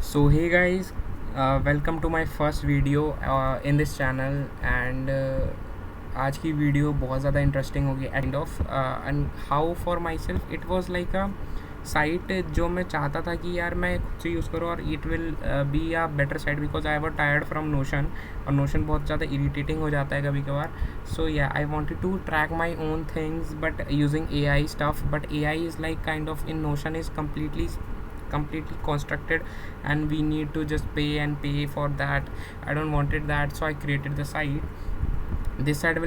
So hey guys, welcome to my first video in this channel and आज की video बहुत ज़्यादा interesting होगी end of and how for my self it was like a site जो मैं चाहता था कि यार मैं खुद से यूज़ करूँ और it will be a better site because I was tired from notion और नोशन बहुत ज़्यादा इरीटेटिंग हो जाता है कभी कभार. सो या I wanted to track my own things but using AI stuff, but AI is like kind of in Notion is completely constructed and we need to just pay for that. I don't wanted that, so I created the site. This side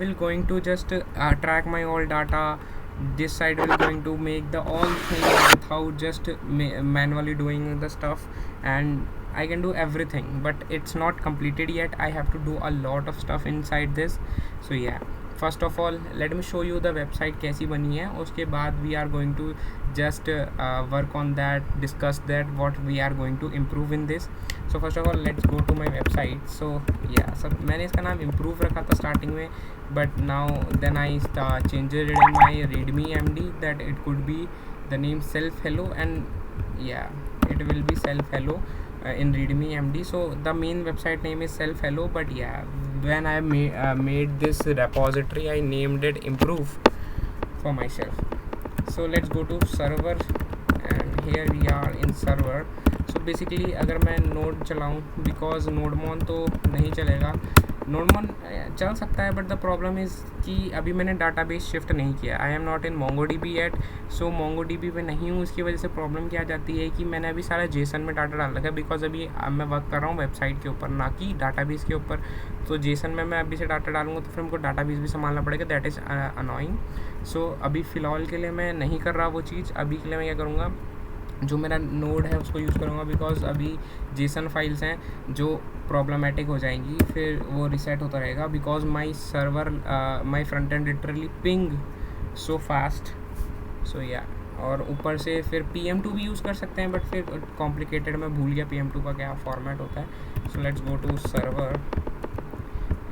will going to just track my all data. This side will going to make the all things without just manually doing the stuff, and I can do everything, but it's not completed yet. I have to do a lot of stuff inside this. So yeah, first of all let me show you the website कैसी बनी है. उसके बाद we are going to just work on that, discuss that what we are going to improve in this. So first of all let's go to my website. So yeah, सब मैंने इसका नाम improve रखा था starting में, but now then I changed it in my readme md that it could be the name self hello, and yeah, it will be self hello in readme md. So the main website name is self hello, but yeah, when I made this repository I named it improve for myself. So let's go to server and here we are in server. So basically अगर मैं node चलाऊँ, because नोडमोन तो नहीं चलेगा. नोडमोन चल सकता है but the problem is कि अभी मैंने डाटाबेस शिफ्ट नहीं किया. I am not in MongoDB yet. So MongoDB पे नहीं हूँ. इसकी वजह से प्रॉब्लम क्या आ जाती है कि मैंने अभी सारा जेसन में डाटा डाल रखा है, बिकॉज अभी मैं वर्क कर रहा हूँ वेबसाइट के ऊपर ना कि डाटाबेस के ऊपर. तो जेसन में मैं अभी से डाटा डालूँगा तो फिर हमको डाटाबेस भी संभालना पड़ेगा. That is annoying. सो अभी फ़िलहाल के लिए मैं नहीं कर रहा वो चीज़. अभी के लिए मैं क्या करूँगा, जो मेरा नोड है उसको यूज़ करूँगा, बिकॉज अभी जेसन फाइल्स हैं जो प्रॉब्लमेटिक हो जाएंगी, फिर वो रिसेट होता रहेगा. Because my server my front end literally ping so fast. So yeah, और ऊपर से फिर PM2 भी यूज़ कर सकते हैं, बट फिर कॉम्प्लिकेटेड, मैं भूल गया PM2 का क्या फॉर्मेट होता है. So let's go to server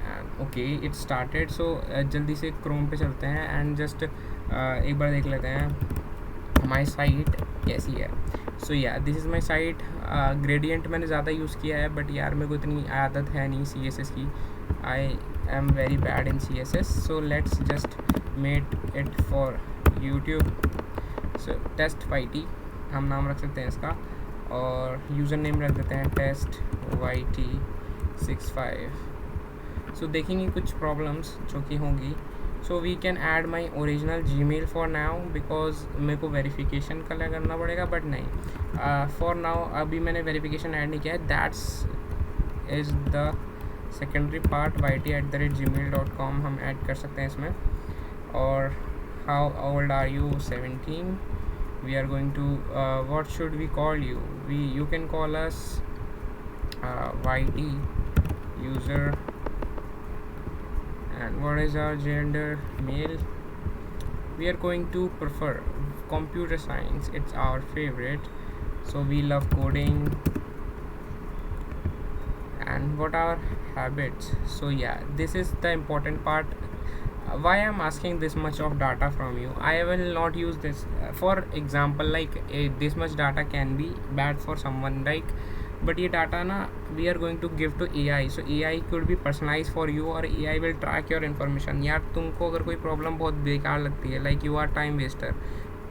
and okay it started. So जल्दी से क्रोम पे चलते हैं एंड जस्ट एक बार देख लेते हैं हमारी साइट कैसी है. सो या this is my site. Gradient मैंने ज़्यादा यूज़ किया है, बट यार मेरे को इतनी आदत है नहीं CSS की. I am very bad in CSS. So let's just made it for YouTube. So test YT हम नाम रख सकते हैं इसका, और यूज़र नेम रख देते हैं टेस्ट YT65. सो देखेंगे कुछ प्रॉब्लम्स जो कि होंगी. So we can add my original Gmail for now, because मेरे को वेरिफिकेशन का करना पड़ेगा, बट नहीं फॉर नाउ अभी मैंने वेरिफिकेशन ऐड नहीं किया है. That's is the secondary part. YT@gmail.com हम ऐड कर सकते हैं इसमें. और how old are you? 17. We are going to what should we call you? You can call us YT user. And what is our gender? Male. We are going to prefer computer science. It's our favorite, so we love coding. And what are habits? So yeah, this is the important part. Why I'm asking this much of data from you? I will not use this. For example, like this much data can be bad for someone, like, but ये data ना we are going to give to AI. So AI could be personalize for you और AI will track your information. यार तुमको अगर कोई problem बहुत बेकार लगती है, like you are time waster,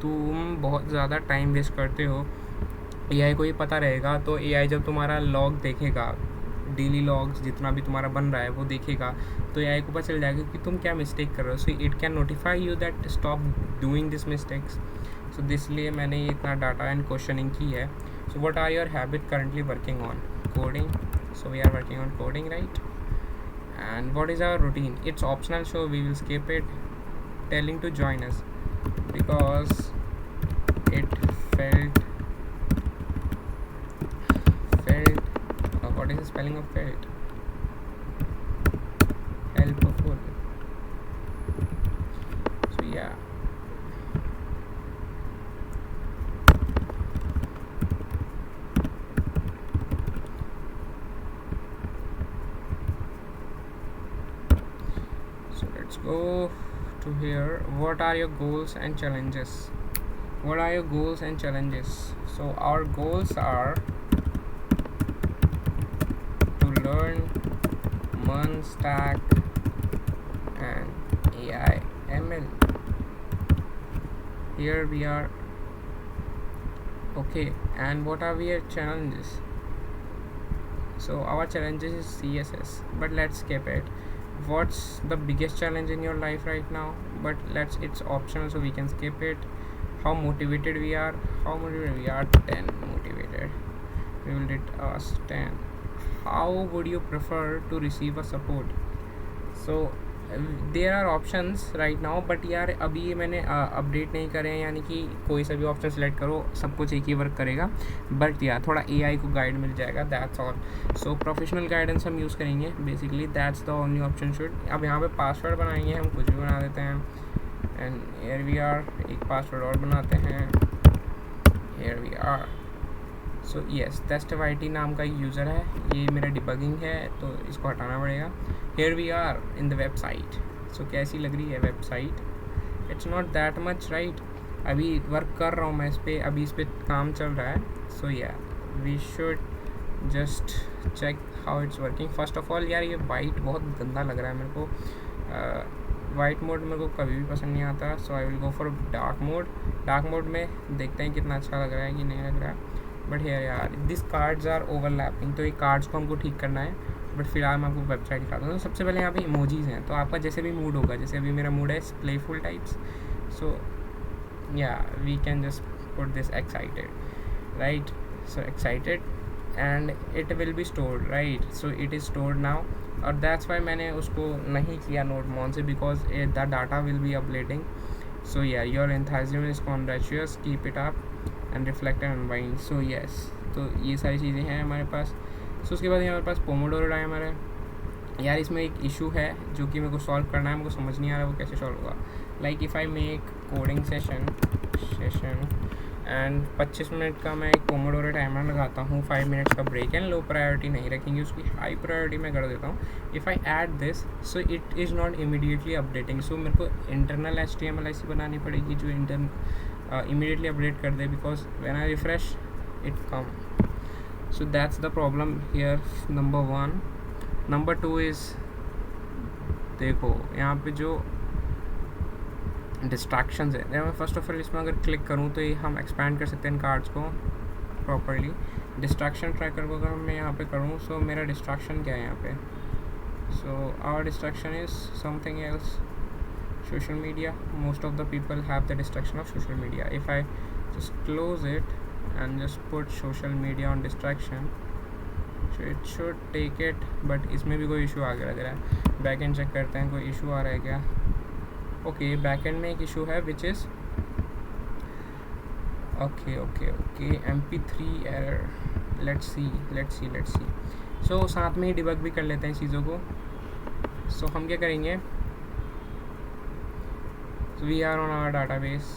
तुम बहुत ज़्यादा टाइम वेस्ट करते हो, AI को ये पता रहेगा, तो AI जब तुम्हारा लॉग देखेगा, डेली लॉग्स जितना भी तुम्हारा बन रहा है वो देखेगा, तो AI को पता चल जाएगा कि तुम क्या मिस्टेक कर रहे हो. So it can notify you that stop doing this mistakes. So इसलिए मैंने ये इतना डाटा एंड क्वेश्चनिंग की है. So what are your habit currently working on? Coding. So we are working on coding, right? And what is our routine? It's optional, so we will skip it. Telling to join us because it felt what is the spelling of felt? Helpful. So yeah. Let's go to here. What are your goals and challenges? What are your goals and challenges? So our goals are to learn MERN stack and AI ML. Here we are. Okay, and what are our challenges? So our challenges is CSS, but let's skip it. What's the biggest challenge in your life right now? But it's optional, so we can skip it. How motivated we are? 10 motivated. We will get us 10. How would you prefer to receive a support? So there are options right now, but यार अभी ये मैंने update नहीं करे हैं, यानी कि कोई सा भी ऑप्शन सेलेक्ट करो सब कुछ एक ही वर्क करेगा, बट यार थोड़ा एआई को गाइड मिल जाएगा, that's all. So professional guidance हम यूज़ करेंगे basically, that's the only option should. अब यहाँ पे पासवर्ड बनाएंगे, हम कुछ भी बना देते हैं. एंड हियर वी आर, एक पासवर्ड और बनाते हैं. Here we are. So yes, टेस्टवाइटी नाम का एक यूज़र है, ये मेरा डिबगिंग है तो इसको हटाना पड़ेगा. Here we are in the website. So कैसी लग रही है website? It's not that much right. अभी वर्क कर रहा हूँ मैं इस पर, अभी इस पर काम चल रहा है. So yeah we should just check how it's working. First of all यार ये वाइट बहुत गंदा लग रहा है मेरे को. वाइट मोड मेरे को कभी भी पसंद नहीं आता. So I will go for dark mode. Dark mode में देखते हैं कितना अच्छा लग रहा है कि नहीं लग रहा है. बट हेयर यार दिस कार्ड्स आर ओवरलैपिंग, तो ये कार्ड्स को हमको ठीक करना है. बट फिलहाल मैं आपको वेबसाइट दिखाता हूँ. तो सबसे पहले यहाँ पे इमोजीज हैं, तो आपका जैसे भी मूड होगा, जैसे अभी मेरा मूड है playful types, so yeah we can just put this excited right. So excited and it will be stored right. So it is stored now, और दैट्स वाई मैंने उसको नहीं किया नोट मॉन से, because the data will be updating. So yeah your enthusiasm is contagious, keep it up and reflect and unwind. So yes, तो ये सारी चीज़ें हैं हमारे पास. सो उसके बाद हमारे पास पोमोडोरो टाइमर है. यार इसमें एक इशू है जो कि मेरे को सॉल्व करना है, मेरे को समझ नहीं आ रहा वो कैसे सॉल्व होगा. Like if I make coding session and 25 minute का मैं एक पोमोडोरो टाइमर लगाता हूँ, 5 मिनट्स का ब्रेक एंड लो प्रायोरिटी नहीं रखेंगे, उसकी हाई प्रायोरिटी में कर देता हूँ. If I add this, so it is not immediately updating. So मेरे को इंटरनल HTML ऐसी बनानी पड़ेगी जो immediately update कर दे, because when I refresh it come. So that's the problem here, number 1. Number 2 is, देखो यहाँ पे जो distractions है, मैं फर्स्ट ऑफ ऑल इसमें अगर क्लिक करूँ तो ये हम एक्सपैंड कर सकते हैं इन कार्ड्स को प्रॉपरली. डिस्ट्रैक्शन ट्रैकर को अगर मैं यहाँ पे करूँ, सो मेरा डिस्ट्रैक्शन क्या है यहाँ पे? So our distraction is something else. Social media, most of the people have the distraction of social media. If I just close it and just put social media on distraction, so it should take it, but इसमें भी कोई issue आ गया लग रहा है. Backend check करते हैं कोई इशू आ रहा है क्या. ओके, बैकएंड में एक इशू है which is okay MP3 error. Let's see. So साथ में ही डिबग भी कर लेते हैं चीज़ों को. सो हम क्या करेंगे, so we are on our database.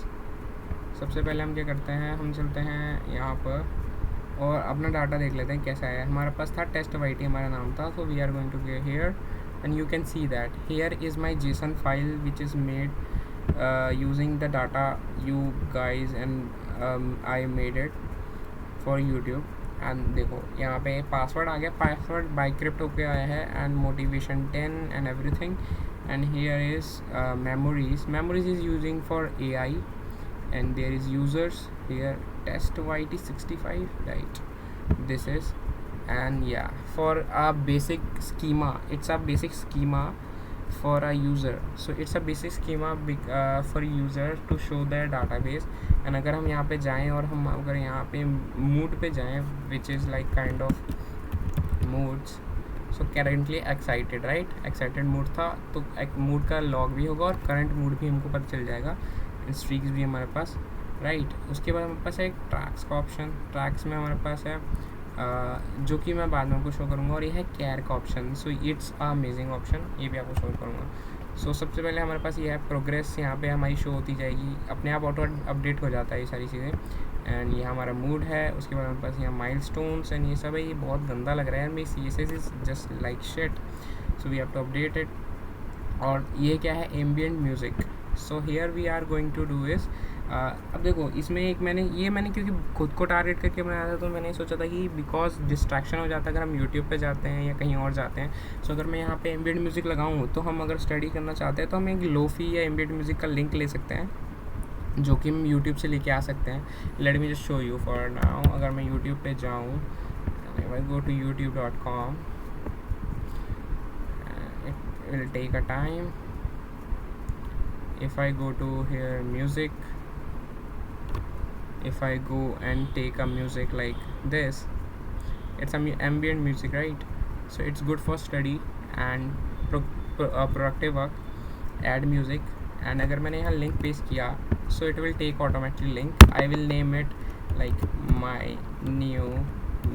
सबसे पहले हम क्या करते हैं, हम चलते हैं यहाँ पर और अपना डाटा देख लेते हैं कैसा है. हमारे पास था टेस्टवाइटी, हमारा नाम था. So we are going to go here and you can see that here is my JSON file which is made using the data you guys and I made it for YouTube. And देखो यहाँ पे password आ गया, password बाइक्रिप्ट होके आया है, and motivation 10 and everything. And here is memories is using for AI, and there is users here, TestYT65 right. This is, and yeah, for a basic schema, it's a basic schema for a user. So it's a basic schema for user to show their database. and अगर हम यहाँ पे जाएं और हम अगर यहाँ पे mood पे जाएं, which is like kind of moods. So currently excited right, excited mood था, तो एक मूड का लॉग भी होगा और करंट मूड भी हमको पता चल जाएगा. स्ट्रीक्स भी हमारे पास राइट. उसके बाद हमारे पास है एक ट्रैक्स का ऑप्शन. ट्रैक्स में हमारे पास है जो कि मैं बाद में आपको शो करूँगा, और ये है केयर का option. So it's a amazing option, ये भी आपको शो करूँगा. सो सबसे पहले हमारे पास ये है प्रोग्रेस. यहाँ पे हमारी शो होती जाएगी, अपने आप ऑटो अपडेट हो जाता है ये सारी चीज़ें. एंड ये हमारा मूड है. उसके बाद हमारे पास यहाँ माइलस्टोन्स एंड ये सब है. ये बहुत गंदा लग रहा है मेरी CSS is just like shit, so we have to update it. और ये क्या है, ambient music. So here we are going to do is अब देखो इसमें एक मैंने क्योंकि खुद को टारगेट करके बनाया था, तो मैंने सोचा था कि बिकॉज डिस्ट्रैक्शन हो जाता है अगर हम यूट्यूब पे जाते हैं या कहीं और जाते हैं। सो अगर मैं यहाँ पे एम्बिएंट म्यूज़िक लगाऊँ तो हम अगर स्टडी करना चाहते हैं तो हम एक लोफी या एम्बिएंट म्यूज़िक का लिंक ले सकते हैं, जो कि हम यूट्यूब से लेके आ सकते हैं। Let me just show you for now. अगर मैं यूट्यूब पे जाऊँ, I go to youtube.com, it will take a time. If I go to here music, if I go and take a music like this, it's ambient music, right? So it's good for study and productive work. Add music, and अगर मैंने यहाँ link paste किया, so it will take automatically link. I will name it like my new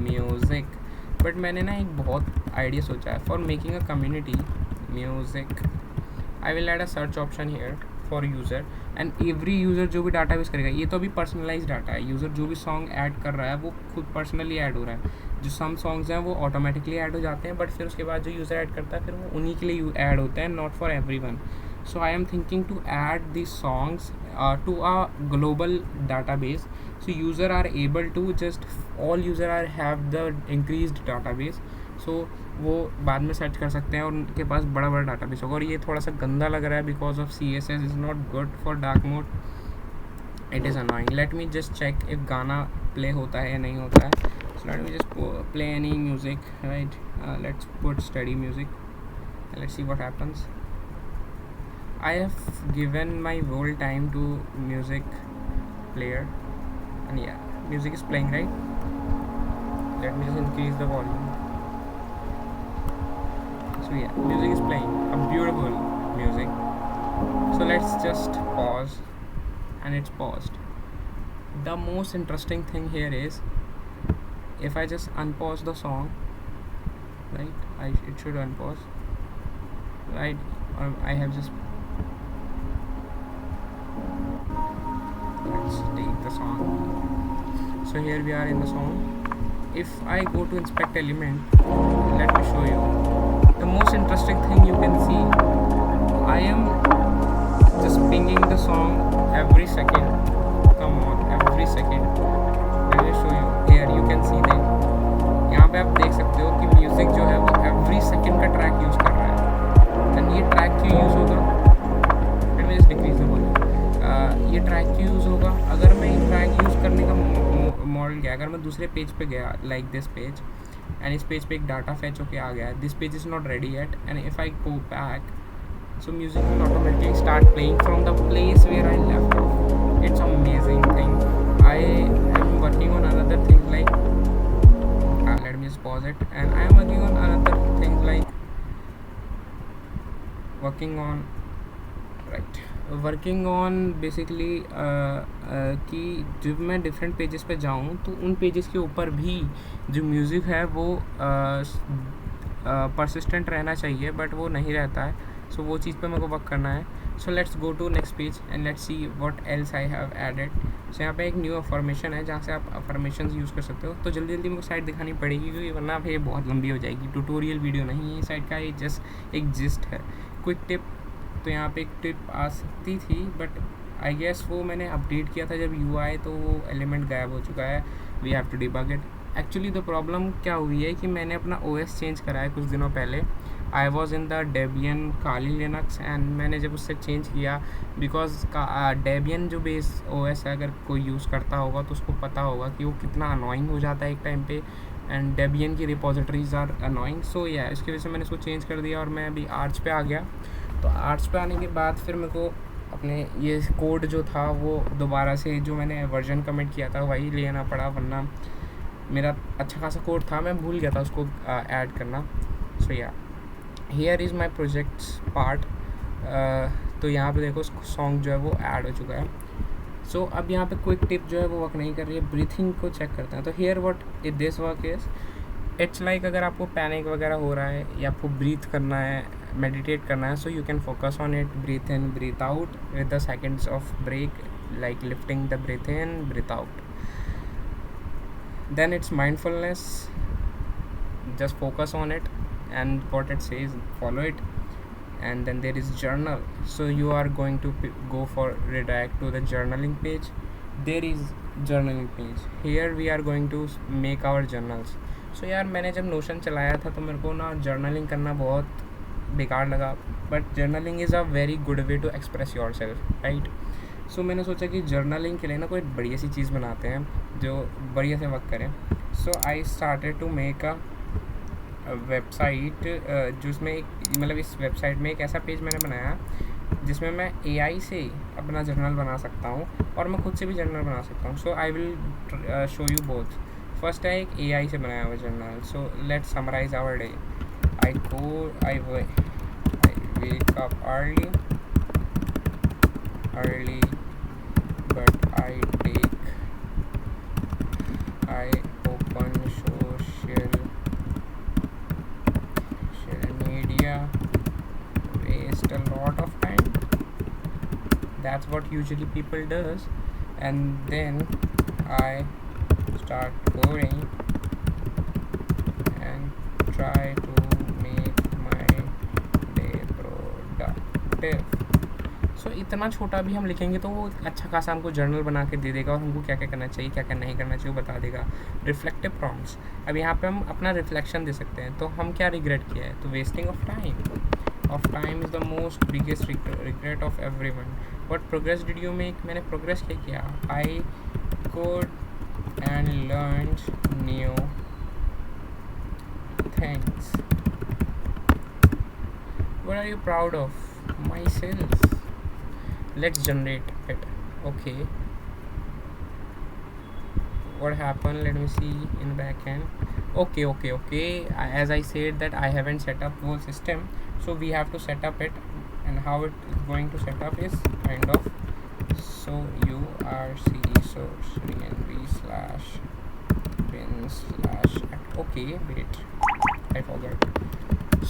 music. But मैंने ना एक बहुत idea सोचा है for making a community music. I will add a search option here for user, and every user जो भी database करेगा, ये तो अभी पर्सनलाइज डाटा है, यूज़र जो भी सॉन्ग ऐड कर रहा है वो खुद पर्सनली ऐड हो रहा है। जो सम सॉन्ग्स हैं वो ऑटोमेटिकली ऐड हो जाते हैं, बट फिर उसके बाद जो यूज़र ऐड करता है फिर वो उन्हीं के लिए ऐड होते हैं, not for everyone. So I am thinking to add these songs to a global database, so user are able to just all user are have the increased database, so वो बाद में सर्च कर सकते हैं और उनके पास बड़ा बड़ा डाटाबेस होगा। और ये थोड़ा सा गंदा लग रहा है because of CSS is not good for dark mode, it is annoying. Let me just check if गाना प्ले होता है या नहीं होता है। So let me just play any music, right? Let's put study music, let's see what happens. I have given my whole time to music player, and yeah, music is playing, right? Let me just increase the volume. So yeah, music is playing, a beautiful music. So let's just pause, and it's paused. The most interesting thing here is if I just unpause the song, right? It should unpause, right? I have just let's take the song. So here we are in the song. If I go to inspect element, let me show you the most interesting thing you can see. I am just pinging the song every second. Come on, every second. Let me show you. Here you can see that यहाँ पे आप देख सकते हो कि music जो है वो every second का ट्रैक यूज़ कर रहा है। एंड ये ट्रैक क्यों यूज़ होगा? Let me just decrease the volume. ये ट्रैक क्यों यूज़ होगा? अगर मैं ये ट्रैक यूज़ करने का मॉडल क्या, अगर मैं दूसरे पेज पे गया लाइक दिस पेज, एंड इस पेज पे एक डाटा फैच होके आ गया, this page is not ready yet, and if I go back, so music will automatically start playing from the place where I left off. It's amazing thing. I am working on another thing like let me just pause it, and I am working on another things like working on basically कि जब मैं different pages पे जाऊँ तो उन pages के ऊपर भी जो म्यूज़िक है वो परसिस्टेंट रहना चाहिए, बट वो नहीं रहता है। सो वो चीज़ पे मेरे को वर्क करना है। So let's go to next page and let's see what else I have added. So यहाँ पे एक न्यू अफर्मेशन है जहाँ से आप अफर्मेशन यूज़ कर सकते हो। तो जल्दी जल्दी मेरे को साइट दिखानी पड़ेगी क्योंकि वरना फिर बहुत लंबी हो जाएगी। ट्यूटोरियल वीडियो नहीं है साइट का, ये जस्ट एक जिस्ट है, क्विक टिप। तो यहाँ पे एक टिप आ सकती थी, बट आई गेस वो मैंने अपडेट किया था जब UI, तो वो एलिमेंट गायब हो चुका है। We have to debug it. Actually the problem क्या हुई है कि मैंने अपना OS चेंज करा है कुछ दिनों पहले। I was in the Debian Kali Linux, and मैंने जब उससे चेंज किया, बिकॉज डेबियन जो बेस OS है, अगर कोई यूज़ करता होगा तो उसको पता होगा कि वो कितना अनोइंग हो जाता है एक टाइम पे, एंड डेबियन की रिपोजिटरीज आर अनोइंग। सो या इसकी वजह से मैंने इसको चेंज कर दिया और मैं अभी आर्च पे आ गया। तो आर्ट्स पे आने के बाद फिर मेरे को अपने ये कोड जो था वो दोबारा से जो मैंने वर्जन कमिट किया था वही लेना पड़ा, वरना मेरा अच्छा खासा कोड था, मैं भूल गया था उसको ऐड करना। सो या here is my projects part. तो यहाँ पे देखो सॉन्ग जो है वो ऐड हो चुका है। सो अब यहाँ पे क्विक टिप जो है वो वर्क नहीं कर रही है। ब्रीथिंग को चेक करते हैं। तो here what it this work is, it's like अगर आपको पैनिक वगैरह हो रहा है या आपको ब्रीथ करना है, मेडिटेट करना है, so you can focus on it, breathe in breathe out with the seconds of break, like lifting the breathe in breathe out. Then it's mindfulness, just focus on it and what it says, follow it. and then there is journal. So you are going to go for redirect to the journaling page. There is journaling page. Here we are going to make our journals. So यार मैंने जब notion चलाया था तो मेरे को ना journaling करना बहुत बेकार लगा, but journaling is a very good way to express yourself, right. So मैंने सोचा कि जर्नलिंग के लिए ना कोई बढ़िया सी चीज़ बनाते हैं जो बढ़िया से वर्क करें. So I started to make a website जिसमें मतलब इस वेबसाइट में एक ऐसा पेज मैंने बनाया जिसमें मैं AI से अपना जर्नल बना सकता हूँ और मैं खुद से भी जर्नल बना सकता हूँ. So I will show you both. First है एक AI से बनाया हुआ journal. So let's summarize our day. I wake up early, but I open social media, waste a lot of time. That's what usually people does. And then I start coding and try to make my day productive. सो इतना छोटा भी हम लिखेंगे तो वो अच्छा खासा हमको जर्नल बना के दे देगा और हमको क्या क्या करना चाहिए क्या क्या नहीं करना चाहिए वो बता देगा. Reflective prompts. अब यहाँ पे हम अपना रिफ्लेक्शन दे सकते हैं. तो हम क्या रिग्रेट किया है, तो wasting of time is the most biggest regret of everyone. What progress did you make. मैंने प्रोग्रेस क्या किया. I code and learn new things. What are you proud of. Myself. Let's generate it. Okay, what happened, let me see in backend. Okay, as I said that I haven't set up whole system, so we have to set up it. And how it is going to set up is kind of, so source env/bin/act. Okay, wait, I forgot.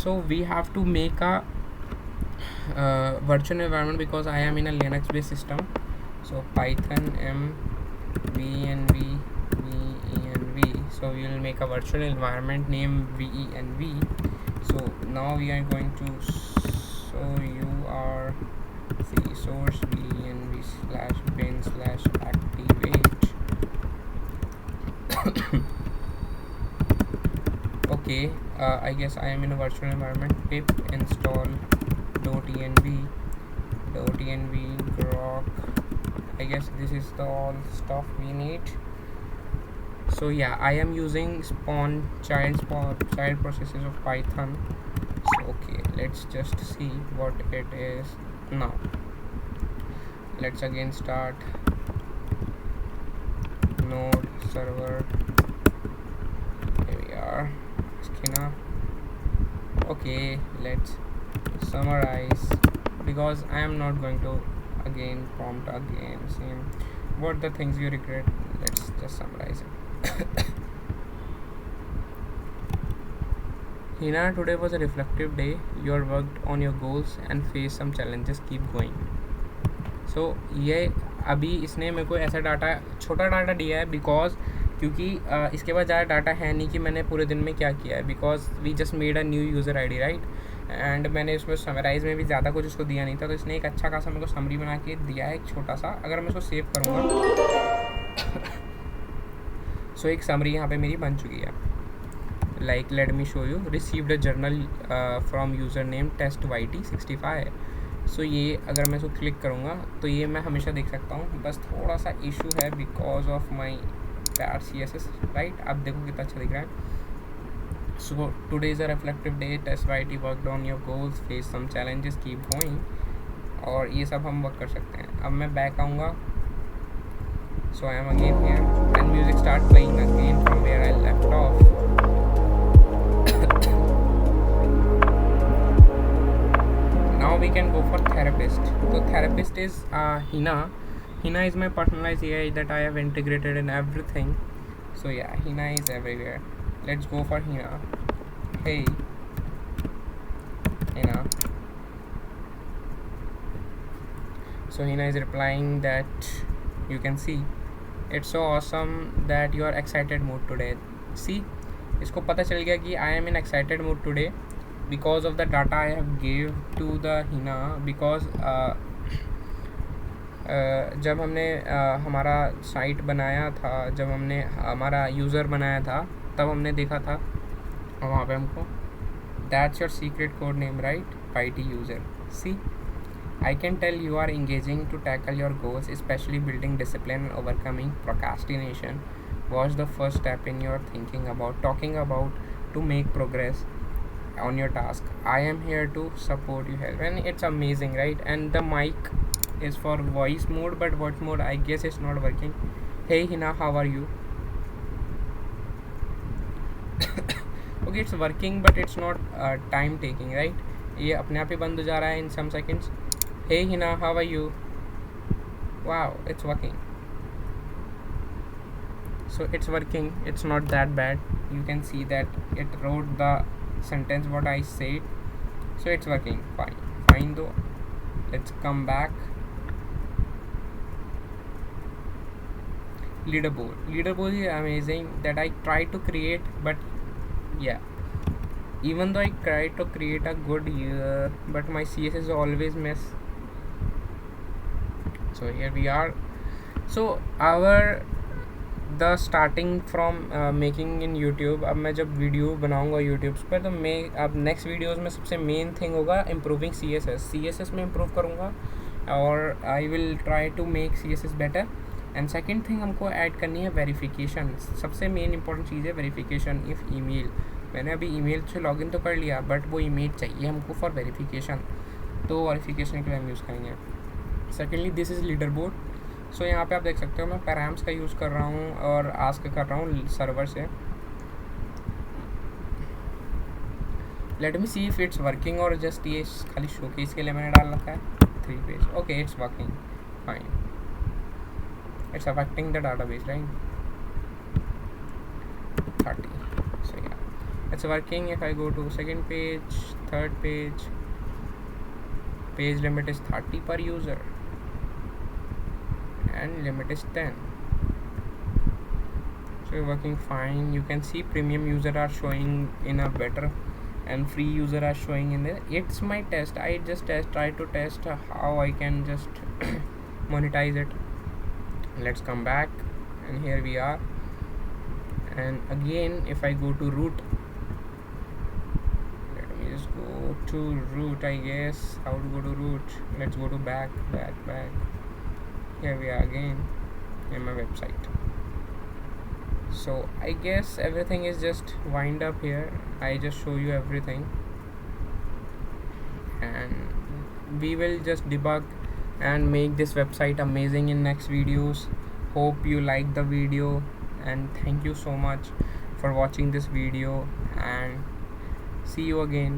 So we have to make a virtual environment because I am in a Linux based system. So Python venv. So we will make a virtual environment name venv. So now we are going to source venv/bin/activate. Okay, I guess I am in a virtual environment. Pip install .env grok. I guess this is the all stuff we need. So yeah, I am using child processes of Python. So okay, let's just see what it is now. Let's again start node server. Here we are. Schema. Okay, let's summarize because I am not going to again prompt again same what the things you regret. Let's just summarize it. Hina, today was a reflective day. You are worked on your goals and faced some challenges. Keep going. So ये अभी इसने मेरे को ऐसा छोटा data दिया है because क्योंकि इसके बाद ज़्यादा डाटा है नहीं कि मैंने पूरे दिन में क्या किया है. Because we just made a new user ID, right. And मैंने उसमें समराइज़ में भी ज़्यादा कुछ उसको दिया नहीं था. तो इसने एक अच्छा खासा मेरे को समरी बना के दिया है एक छोटा सा. अगर मैं इसको सेव करूँगा सो एक समरी यहाँ पे मेरी बन चुकी है. Like let me show you. Received a journal from user name TestYT65. सो ये अगर मैं इसको क्लिक करूँगा तो ये मैं हमेशा देख सकता हूँ. बस थोड़ा सा इशू है because of my CSS, right. आप देखो कितना अच्छा दिख रहा है. So today is a reflective day. TestYT worked on your goals, face some challenges, keep going. और ये सब हम वर्क कर सकते हैं. अब मैं बैक आऊँगा. So I am again here and music start playing again from where I left off. Now we can go for therapist. So therapist is Hina. Hina is my personalized AI that I have integrated in everything. So yeah, Hina is everywhere. Let's go for Hina. Hey Hina. So Hina is replying that you can see it's so awesome that you are excited mood today. See, इसको पता चल गया कि I am in excited mood today. because of the data I have gave to the Hina, because जब हमने हमारा site बनाया था, जब हमने हमारा यूज़र बनाया था, तब हमने देखा था वहाँ पे हमको that's your secret code name right, IT user. See, I can tell you are engaging to tackle your goals, especially building discipline and overcoming procrastination. Was the first step in your thinking about talking about to make progress on your task. I am here to support you, help, and it's amazing, right? And the mic is for voice mode, but what mode? I guess it's not working. Hey Hina, how are you? Okay, it's working, but it's not time taking, right? ये अपने आप ही बंद हो जा रहा है in some seconds. Hey Hina, how are you? Wow, it's working. So it's working, it's not that bad. You can see that it wrote the sentence what I said. So it's working fine though. Let's come back. Leaderboard is amazing that I try to create, but yeah, even though I try to create a good year, but my CSS always mess. So here we are. So our the starting from making in YouTube. अब मैं जब video बनाऊंगा YouTube पर, तो मैं अब next videos में सबसे मेन थिंग होगा इम्प्रूविंग CSS में इम्प्रूव करूँगा, और I will try to make CSS better. And second thing हमको ऐड करनी है वेरिफिकेशन. सबसे मेन इंपॉर्टेंट चीज़ है वेरिफिकेशन. इफ़ ईमेल, मैंने अभी ईमेल से लॉगिन तो कर लिया, बट वो ईमेल चाहिए हमको फॉर वेरिफिकेशन, तो वेरिफिकेशन के लिए हम यूज़ करेंगे. Secondly this is leaderboard. So यहाँ पे आप देख सकते हो मैं पैराम्स का यूज़ कर रहा हूँ और आस्क कर रहा हूँ सर्वर से. Let me see if it's working, और जस्ट ये खाली शोकेस के लिए मैंने डाल रखा है 3 page. Okay, it's working fine. It's affecting the database, right? 30. So yeah, it's working. If I go to second page, third page, page limit is 30 per user and limit is 10. So working fine. You can see premium user are showing in a better and free user are showing in there. It's my test. I just try to test how I can just monetize it. Let's come back, and here we are. And again, if I go to root, let me just go to root, I guess. How to go to root? Let's go to back. Here we are again in my website. So I guess everything is just wind up here. I just show you everything, and we will just debug and make this website amazing in next videos. Hope you like the video, and thank you so much for watching this video, and see you again